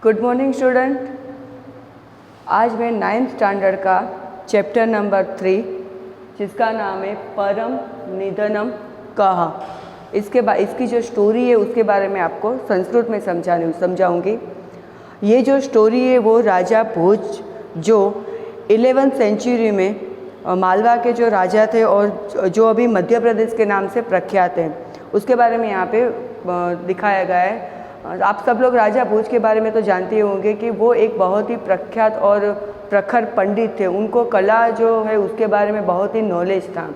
Good morning student. आज मैं 9th standard का चैप्टर नंबर 3 जिसका नाम है परम निधनम कहा, इसकी जो स्टोरी है उसके बारे में आपको संस्कृत में समझाऊंगी। ये जो स्टोरी है वो राजा भोज जो 11th सेंचुरी में मालवा के जो राजा थे और जो अभी मध्य प्रदेश के नाम से प्रख्यात हैं उसके बारे में यहाँ पे दिखाया गया है। आप सब लोग राजा भोज के बारे में तो जानते ही होंगे कि वो एक बहुत ही प्रख्यात और प्रखर पंडित थे। उनको कला जो है उसके बारे में बहुत ही नॉलेज था।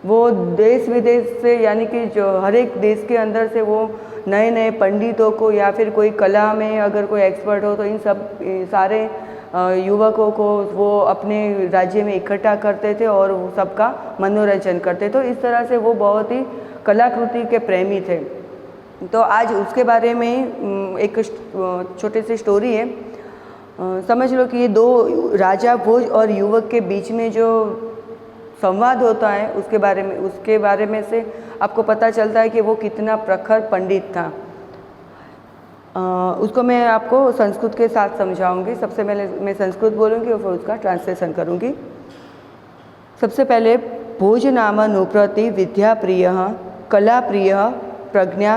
वो देश विदेश से यानी कि जो हर एक देश के अंदर से वो नए नए पंडितों को या फिर कोई कला में अगर कोई एक्सपर्ट हो तो इन सब सारे युवकों को वो अपने राज्य में इकट्ठा करते थे और वो सबका मनोरंजन करते। तो इस तरह से वो बहुत ही कलाकृति के प्रेमी थे। तो आज उसके बारे में एक छोटी सी स्टोरी है। समझ लो कि ये दो राजा भोज और युवक के बीच में जो संवाद होता है उसके बारे में से आपको पता चलता है कि वो कितना प्रखर पंडित था। उसको मैं आपको संस्कृत के साथ समझाऊंगी। सबसे पहले मैं संस्कृत बोलूँगी और फिर उसका ट्रांसलेशन करूँगी। सबसे पहले भोज नाम नुप्रति विद्या प्रिय कला प्रिय प्रज्ञा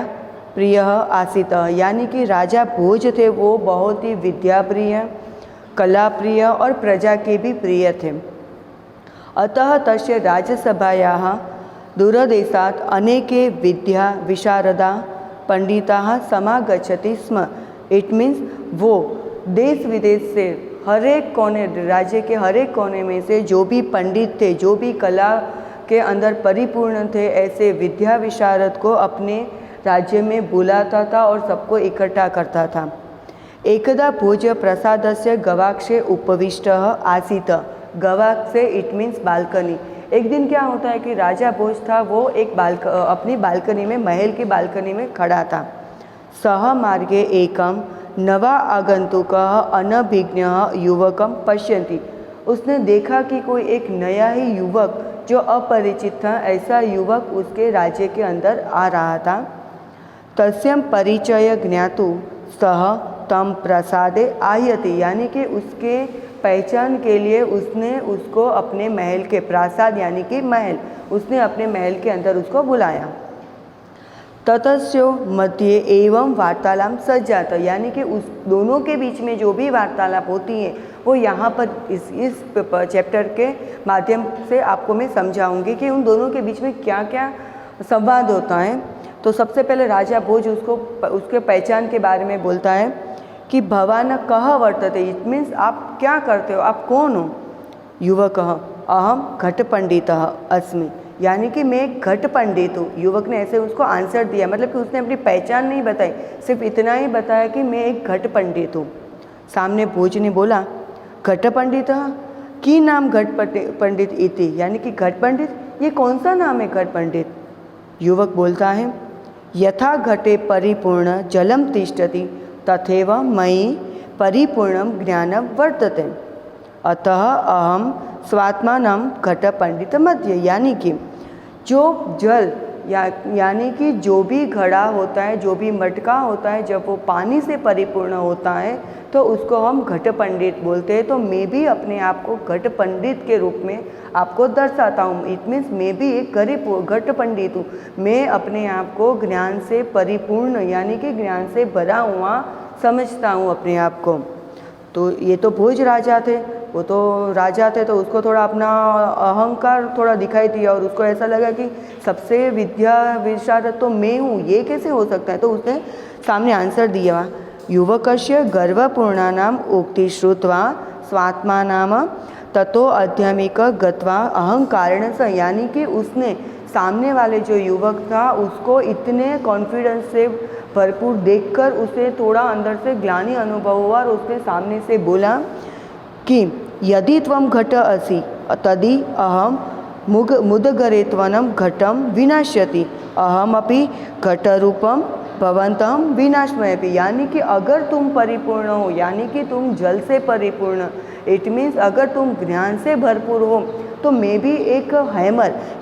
प्रिय आसीत, यानी कि राजा भोज थे वो बहुत ही विद्या प्रिय, कला प्रिय और प्रजा के भी प्रिय थे। अतः तस्य राज्यसभायाः दूरदेशात् अनेके विद्या विशारदा पंडिताः समागच्छति स्म। इट मीन्स वो देश विदेश से हर एक कोने, राज्य के हर एक कोने में से जो भी पंडित थे, जो भी कला के अंदर परिपूर्ण थे, ऐसे विद्या विशारद को अपने राज्य में बुलाता था और सबको इकट्ठा करता था। एकदा भोज प्रसादस्य गवाक्षे उपविष्टः आसीत्। गवाक्ष से इट मीन्स बालकनी। एक दिन क्या होता है कि राजा भोज था वो एक अपनी बालकनी में, महल की बालकनी में खड़ा था। सह मार्गे एकम नवा आगंतुकः अनभिज्ञः युवकम पश्यन्ति। उसने देखा कि कोई एक नया ही युवक जो अपरिचित था, ऐसा युवक उसके राज्य के अंदर आ रहा था। तस्यम परिचय ज्ञातु सह तम प्रसादे आयति, यानी कि उसके पहचान के लिए उसने उसको अपने महल के प्रासाद यानी कि महल, उसने अपने महल के अंदर उसको बुलाया। ततस्यो मध्य एवं वार्तालाप सज्जात, यानी कि उस दोनों के बीच में जो भी वार्तालाप होती है वो यहाँ पर इस चैप्टर के माध्यम से आपको मैं समझाऊंगी कि उन दोनों के बीच में क्या क्या संवाद होता है। तो सबसे पहले राजा भोज उसके पहचान के बारे में बोलता है कि भवान कह वर्तते, इट मीन्स आप क्या करते हो, आप कौन हो। युवक अहम घट पंडित अस्मि, यानी कि मैं एक घट पंडित हूँ। युवक ने ऐसे उसको आंसर दिया, मतलब कि उसने अपनी पहचान नहीं बताई, सिर्फ इतना ही बताया कि मैं एक घट पंडित हूँ। सामने भोज ने बोला घट पंडित की नाम घट पंडित इति, यानी कि घट पंडित, ये कौन सा नाम है घट पंडित। युवक बोलता है यथा घटे परिपूर्ण जलम तिष्ठति तथैव मयि परिपूर्णम ज्ञानम वर्तते, अतः अहम स्वात्मानं घट पंडित मध्य, यानी कि जो जल यानी कि जो भी घड़ा होता है, जो भी मटका होता है, जब वो पानी से परिपूर्ण होता है तो उसको हम घट पंडित बोलते हैं। तो मैं भी अपने आप को घट पंडित के रूप में आपको दर्शाता हूँ। इट मीन्स मैं भी एक घट पंडित हूँ। मैं अपने आप को ज्ञान से परिपूर्ण यानी कि ज्ञान से भरा हुआ समझता हूँ अपने आप को। तो ये तो भोज राजा थे, वो तो राजा थे, तो उसको थोड़ा अपना अहंकार थोड़ा दिखाई दिया और उसको ऐसा लगा कि सबसे विद्या विशारद तो मैं हूँ, ये कैसे हो सकता है। तो उसने सामने आंसर दिया युवकस्य गर्वपूर्णानाम उक्ति श्रुत्वा स्वात्मानाम ततो अध्यात्मिक गत्वा अहंकारेण स, यानी कि उसने सामने वाले जो युवक था उसको इतने कॉन्फिडेंस से भरपूर देखकर उसे थोड़ा अंदर से ग्लानि अनुभव हुआ और उसने सामने से बोला कि यदि त्वं घट असि तदि अहम मुदगरेत्वनं घटम विनाश्यति अहमपि घटरूपम भवन्तम विनाशमयपि, यानी कि अगर तुम परिपूर्ण हो, यानी कि तुम जल से परिपूर्ण, इट मीन्स अगर तुम ज्ञान से भरपूर हो तो मैं भी एक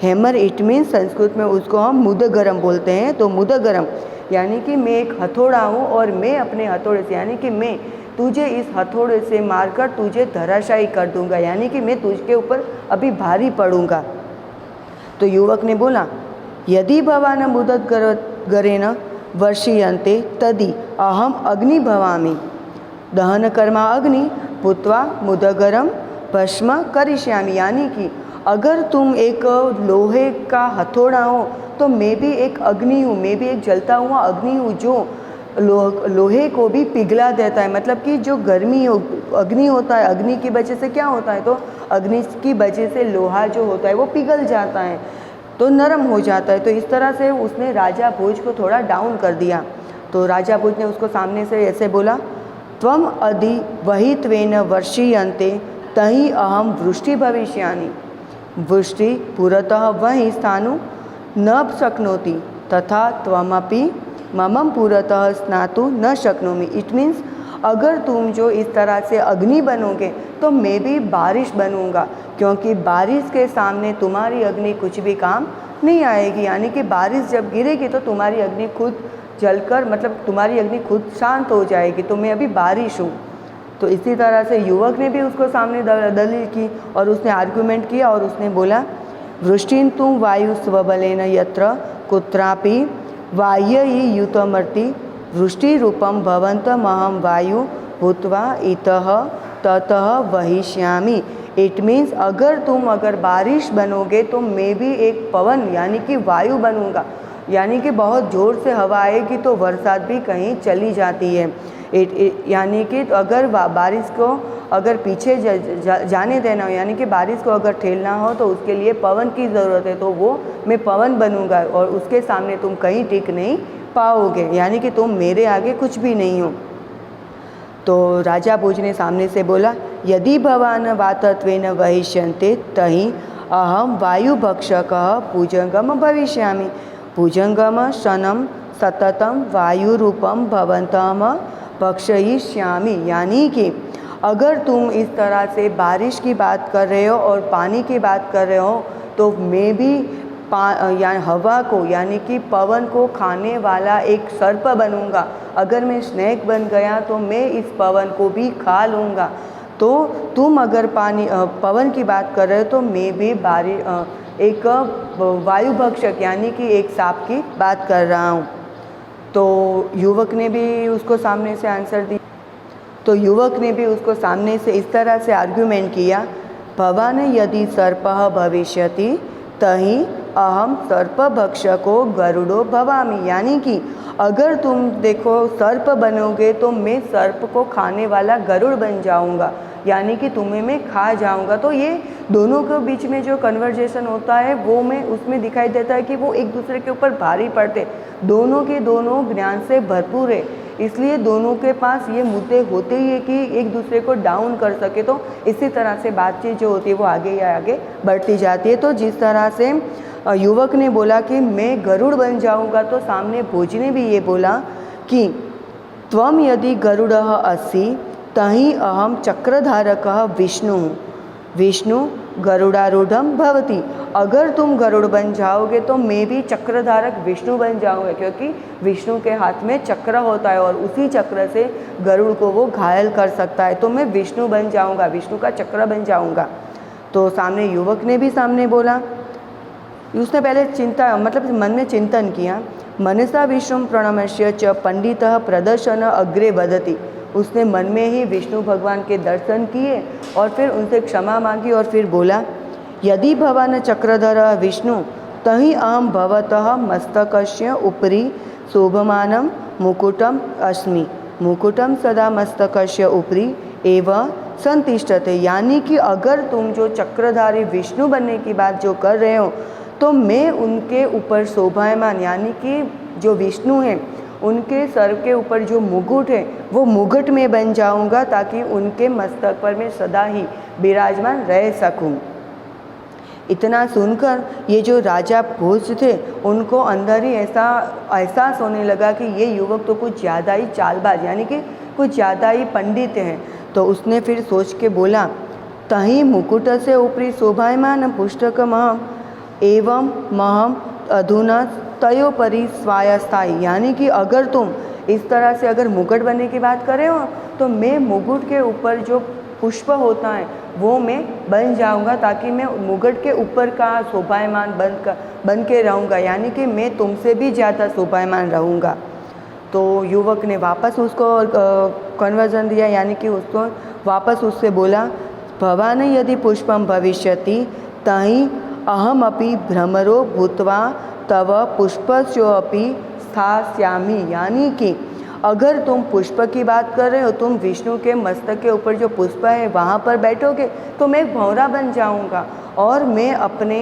हैमर इट मीन्स संस्कृत में उसको हम मुदगरम बोलते हैं। तो मुदगरम यानी कि मैं एक हथौड़ा हूँ और मैं अपने हथौड़े से यानी कि मैं तुझे इस हथौड़े से मारकर तुझे धराशायी कर दूंगा, यानी कि मैं तुझके ऊपर अभी भारी पड़ूंगा। तो युवक ने बोला, यदि भवान मुदत गरेण वर्षीयन्ते तदि अहम अग्नि भवामि, दहन कर्मा अग्नि भूत्वा मुदगरम भस्म करिष्यामि, यानी कि अगर तुम एक लोहे का हथौड़ा हो तो मैं भी एक अग्नि हूँ, मैं भी एक जलता हुआ अग्नि हूँ जो लोहे को भी पिघला देता है। मतलब कि जो गर्मी अग्नि होता है, अग्नि की वजह से क्या होता है, तो अग्नि की वजह से लोहा जो होता है वो पिघल जाता है, तो नरम हो जाता है। तो इस तरह से उसने राजा भोज को थोड़ा डाउन कर दिया। तो राजा भोज ने उसको सामने से ऐसे बोला, त्वम अधि वहित्वेन वर्षीयन्ते तहि अहम वृष्टि भविष्यामि, वृष्टि पुरतः वही स्थानु न शक्नोति तथा त्वमपि मम पुरतः स्नातु न शक्नोमि। इट मीन्स अगर तुम जो इस तरह से अग्नि बनोगे तो मैं भी बारिश बनूंगा, क्योंकि बारिश के सामने तुम्हारी अग्नि कुछ भी काम नहीं आएगी। यानी कि बारिश जब गिरेगी तो तुम्हारी अग्नि खुद जलकर, मतलब तुम्हारी अग्नि खुद शांत हो जाएगी, तो मैं अभी बारिश हूँ। तो इसी तरह से युवक ने भी उसको सामने दलील की और उसने आर्गुमेंट किया और उसने बोला, वृष्टिं तु वायु स्वबलेन यत्र कुत्रापि वाह्ययि युतमर्ति वृष्टि रूपम भवन्तमहं वायु भूत्वा इतः ततः वहिष्यामि। इट मीन्स अगर बारिश बनोगे तो मैं भी एक पवन यानी कि वायु बनूंगा, यानी कि बहुत ज़ोर से हवा आएगी तो बरसात भी कहीं चली जाती है। यानी कि अगर बारिश को अगर पीछे जाने देना हो, यानी कि बारिश को अगर ठेलना हो तो उसके लिए पवन की ज़रूरत है, तो वो मैं पवन बनूंगा और उसके सामने तुम कहीं टिक नहीं पाओगे, यानी कि तुम मेरे आगे कुछ भी नहीं हो। तो राजा भोज ने सामने से बोला, यदि भवान वातत्वेन वहिष्यन्ते तहि अहम वायुभक्षकः भुजंगम भविष्यामि, भुजंगम शनं सततम वायुरूपम भवन्तम भक्षयिष्यामि। यानी कि अगर तुम इस तरह से बारिश की बात कर रहे हो और पानी की बात कर रहे हो तो मैं भी हवा को यानी कि पवन को खाने वाला एक सर्प बनूंगा। अगर मैं स्नेक बन गया तो मैं इस पवन को भी खा लूँगा। तो तुम अगर पवन की बात कर रहे हो तो मैं भी एक वायुभक्षक यानी कि एक सांप की बात कर रहा हूँ। तो युवक ने भी उसको सामने से आंसर दिया। तो युवक ने भी उसको सामने से इस तरह से आर्ग्यूमेंट किया, भवान यदि सर्पः भविष्यति तहि अहम सर्पभक्षको गरुड़ो भवामि। यानी कि अगर तुम देखो सर्प बनोगे तो मैं सर्प को खाने वाला गरुड़ बन जाऊंगा, यानी कि तुम्हें मैं खा जाऊंगा। तो ये दोनों के बीच में जो कन्वर्जेशन होता है वो में उसमें दिखाई देता है कि वो एक दूसरे के ऊपर भारी पड़ते, दोनों के दोनों ज्ञान से भरपूर है, इसलिए दोनों के पास ये मुद्दे होते ही है कि एक दूसरे को डाउन कर सके। तो इसी तरह से बातचीत जो होती है वो आगे या आगे बढ़ती जाती है। तो जिस तरह से युवक ने बोला कि मैं गरुड़ बन जाऊंगा, तो सामने भोज ने भी ये बोला कि त्वम यदि गरुड़ः अस्सि तहि अहम चक्रधारकः विष्णु, विष्णु गरुड़ारूढ़म भवति। अगर तुम गरुड़ बन जाओगे तो मैं भी चक्रधारक विष्णु बन जाऊंगा, क्योंकि विष्णु के हाथ में चक्र होता है और उसी चक्र से गरुड़ को वो घायल कर सकता है। तो मैं विष्णु बन जाऊंगा, विष्णु का चक्र बन जाऊंगा। तो सामने युवक ने भी सामने बोला, उसने पहले मतलब मन में चिंतन किया, मनसा विष्णु प्रणमस्य च पंडितः प्रदर्शन अग्रे वदति। उसने मन में ही विष्णु भगवान के दर्शन किए और फिर उनसे क्षमा मांगी और फिर बोला, यदि भवान चक्रधर विष्णु तहि अहम भवतः मस्तकस्य उपरि शोभमानं मुकुटम अस्मि, मुकुटम सदा मस्तकस्य उपरि एव संतिष्ठते। यानी कि अगर तुम जो चक्रधारी विष्णु बनने की बात जो कर रहे हो तो मैं उनके ऊपर शोभायमान यानी कि जो विष्णु हैं उनके सर के ऊपर जो मुकुट है वो मुकुट में बन जाऊंगा, ताकि उनके मस्तक पर मैं सदा ही विराजमान रह सकूं। इतना सुनकर ये जो राजा भोज थे उनको अंदर ही ऐसा एहसास होने लगा कि ये युवक तो कुछ ज़्यादा ही चालबाज यानी कि कुछ ज़्यादा ही पंडित हैं। तो उसने फिर सोच के बोला, तहि मुकुट से ऊपरी शोभायमान पुस्तकमहम एवं महम अधुना तयोपरि स्वायस्थाई। यानी कि अगर तुम इस तरह से अगर मुकुट बनने की बात करें हो तो मैं मुकुट के ऊपर जो पुष्प होता है वो मैं बन जाऊंगा, ताकि मैं मुकुट के ऊपर का शोभायमान बन के रहूँगा, यानी कि मैं तुमसे भी ज़्यादा शोभायमान रहूँगा। तो युवक ने वापस उसको कन्वर्जन दिया, यानी कि उसको वापस उससे बोला, भवान यदि पुष्पम भविष्यति तहि अहमपि भ्रमरो भूत्वा तव पुष्पस्योपि स्थास्यामि, यानी कि अगर तुम पुष्प की बात कर रहे हो, तुम विष्णु के मस्तक के ऊपर जो पुष्प है वहाँ पर बैठोगे तो मैं एक भंवरा बन जाऊँगा और मैं अपने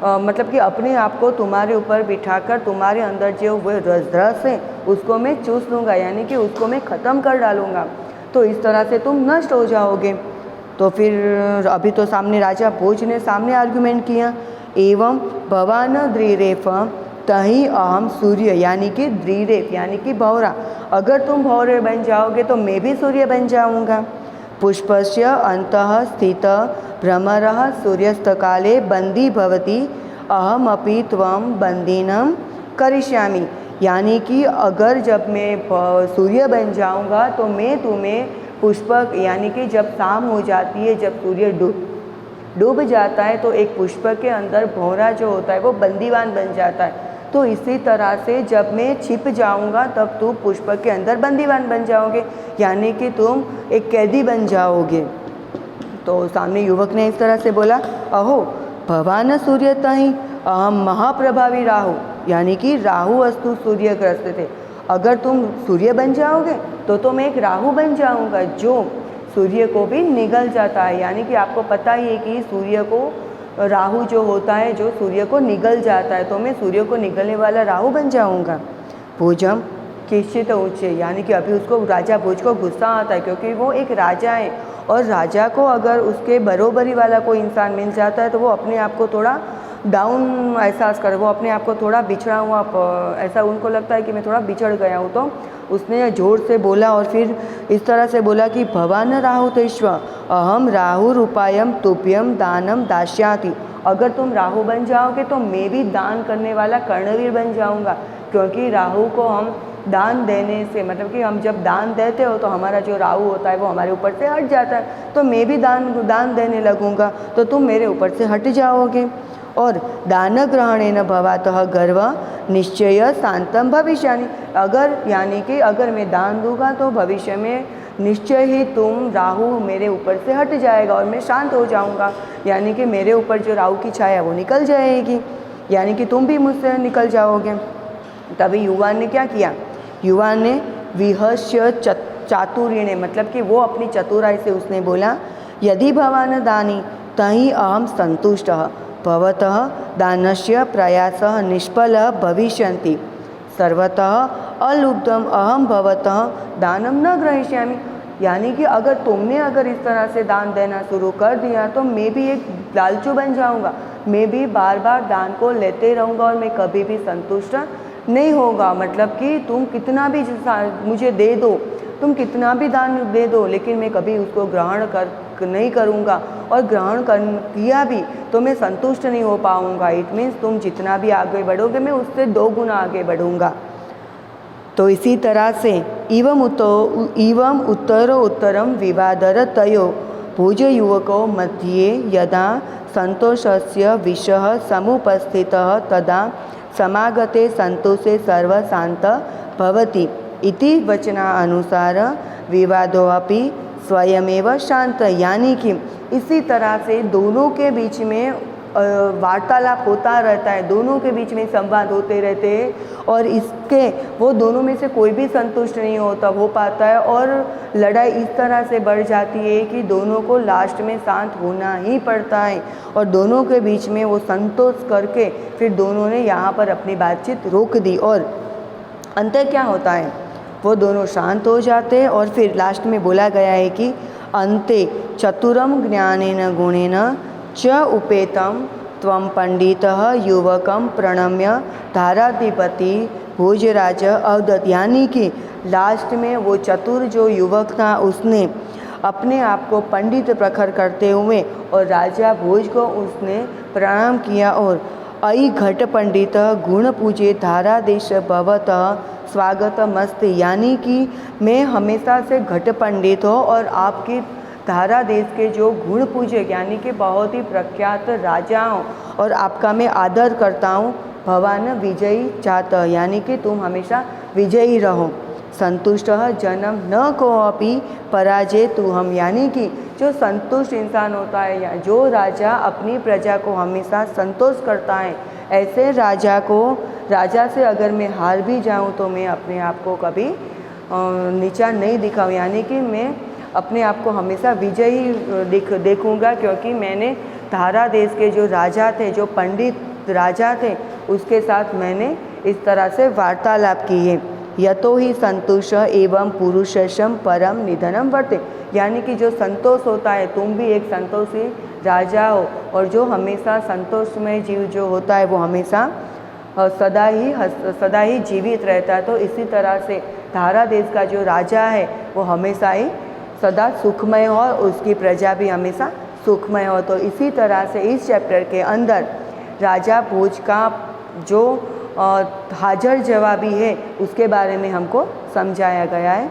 मतलब कि अपने आप को तुम्हारे ऊपर बिठाकर तुम्हारे अंदर जो वो रस है उसको मैं चूस लूँगा, यानी कि उसको मैं ख़त्म कर डालूँगा। तो इस तरह से तुम नष्ट हो जाओगे। तो फिर अभी तो सामने राजा भोज ने सामने आर्गुमेंट किया, एवं भवान द्रिरेफ तहि अहम सूर्य, यानी कि द्रिरेफ यानी कि भंवरा, अगर तुम भंवरे बन जाओगे तो मैं भी सूर्य बन जाऊँगा। पुष्पस्य अंतः स्थित भ्रमरः सूर्यास्तकाले बंदी भवति अहमपि त्वं बंदीनं करिष्यामि, यानी कि अगर जब मैं सूर्य बन जाऊँगा तो मैं तुम्हें पुष्पक, यानी कि जब शाम हो जाती है, जब सूर्य डूब जाता है तो एक पुष्प के अंदर भंवरा जो होता है वो बंदीवान बन जाता है। तो इसी तरह से जब मैं छिप जाऊंगा तब तुम पुष्प के अंदर बंदीवान बन जाओगे, यानी कि तुम एक कैदी बन जाओगे। तो सामने युवक ने इस तरह से बोला, अहो भवान सूर्य तहि अहम महाप्रभावी राहु, यानी कि राहु अस्तु सूर्यग्रस्त थे, अगर तुम सूर्य बन जाओगे तो मैं एक राहु बन जाऊंगा जो सूर्य को भी निगल जाता है, यानी कि आपको पता ही है कि सूर्य को राहु जो होता है जो सूर्य को निगल जाता है, तो मैं सूर्य को निगलने वाला राहु बन जाऊंगा। भोजम किश्चित ऊँचे, यानी कि अभी उसको राजा भोज को गुस्सा आता है क्योंकि वो एक राजा है और राजा को अगर उसके बरोबरी वाला कोई इंसान मिल जाता है तो वो अपने आप को थोड़ा डाउन एहसास करे, वो अपने आप को थोड़ा बिछड़ा हुआ ऐसा उनको लगता है कि मैं थोड़ा बिछड़ गया हूँ। तो उसने जोर से बोला और फिर इस तरह से बोला कि भवान राहुतेश्व अहम राहु रूपायम तुभ्यम दानम दास्याति, अगर तुम राहु बन जाओगे तो मैं भी दान करने वाला कर्णवीर बन जाऊंगा, क्योंकि राहु को हम दान देने से मतलब कि हम जब दान देते हो तो हमारा जो राहु होता है वो हमारे ऊपर से हट जाता है, तो मैं भी दान देने लगूंगा तो तुम मेरे ऊपर से हट जाओगे। और दान ग्रहणेन भवातः गर्व निश्चय शांतम भविष्यानि, अगर यानी कि अगर मैं दान दूंगा तो भविष्य में निश्चय ही तुम राहु मेरे ऊपर से हट जाएगा और मैं शांत हो जाऊंगा, यानी कि मेरे ऊपर जो राहु की छाया वो निकल जाएगी, यानी कि तुम भी मुझसे निकल जाओगे। तभी युवान ने क्या किया, युवान ने विहस्य चातुर्य ने मतलब कि वो अपनी चतुराई से उसने बोला, यदि भवान दानी तहि अहम संतुष्टः भवतः दानस्य प्रयासः निष्फलः भविष्यन्ति सर्वतः अलुब्धम अहम भवतः दानम न ग्रहीष्यामि, यानी कि अगर तुमने अगर इस तरह से दान देना शुरू कर दिया तो मैं भी एक लालचू बन जाऊंगा, मैं भी बार बार दान को लेते रहूँगा और मैं कभी भी संतुष्ट नहीं होगा। मतलब कि तुम कितना भी मुझे दे दो, तुम कितना भी दान दे दो, लेकिन मैं कभी उसको ग्रहण नहीं करूँगा और ग्रहण किया भी तो मैं संतुष्ट नहीं हो पाऊँगा। इट मीन्स तुम जितना भी आगे बढ़ोगे मैं उससे 2 गुना आगे बढ़ूँगा। तो इसी तरह से इवम उत्तरम विवादर तयो भोज युवकों मध्ये यदा संतोषस्य विषः समुपस्थितः तदा समागते संतोषे सर्वशांत भवति इति वचनानुसार विवादोऽपि स्वयमेव शांत, यानी कि इसी तरह से दोनों के बीच में वार्तालाप होता रहता है, दोनों के बीच में संवाद होते रहते हैं और इसके वो दोनों में से कोई भी संतुष्ट नहीं हो पाता है और लड़ाई इस तरह से बढ़ जाती है कि दोनों को लास्ट में शांत होना ही पड़ता है और दोनों के बीच में वो संतोष करके फिर दोनों ने यहाँ पर अपनी बातचीत रोक दी और अंत क्या होता है, वो दोनों शांत हो जाते हैं और फिर लास्ट में बोला गया है कि अन्ते चतुरम ज्ञानेन गुणेन च उपेतम त्वं पंडितः युवकम प्रणम्य धाराधिपति भोजराज अवदत्, यानी कि लास्ट में वो चतुर जो युवक था उसने अपने आप को पंडित प्रखर करते हुए और राजा भोज को उसने प्रणाम किया और अयि घट पंडित गुण पूजे धारादेश भवतः स्वागतमस्ति, यानी कि मैं हमेशा से घट पंडित हूँ और आपकी धारा देश के जो गुण पूजक यानी कि बहुत ही प्रख्यात राजा हूँ और आपका मैं आदर करता हूँ। भवान विजयी चाहत, यानी कि तुम हमेशा विजयी रहो। संतुष्ट जन्म न कोऽपि पराजय तु हम, यानी कि जो संतुष्ट इंसान होता है या जो राजा अपनी प्रजा को हमेशा संतोष करता है, ऐसे राजा से अगर मैं हार भी जाऊं तो मैं अपने आप को कभी नीचा नहीं दिखाऊं, यानी कि मैं अपने आप को हमेशा विजयी देखूंगा, क्योंकि मैंने धारा देश के जो राजा थे, जो पंडित राजा थे, उसके साथ मैंने इस तरह से वार्तालाप की है। यतो ही संतोष एवं पुरुषम परम निधनम वर्ते, यानी कि जो संतोष होता है, तुम भी एक संतोषी राजा हो और जो हमेशा संतोषमय जीव जो होता है वो हमेशा सदा ही जीवित रहता है। तो इसी तरह से धारा देश का जो राजा है वो हमेशा ही सदा सुखमय हो और उसकी प्रजा भी हमेशा सुखमय हो। तो इसी तरह से इस चैप्टर के अंदर राजा भोज का जो हाजिर जवाबी है उसके बारे में हमको समझाया गया है।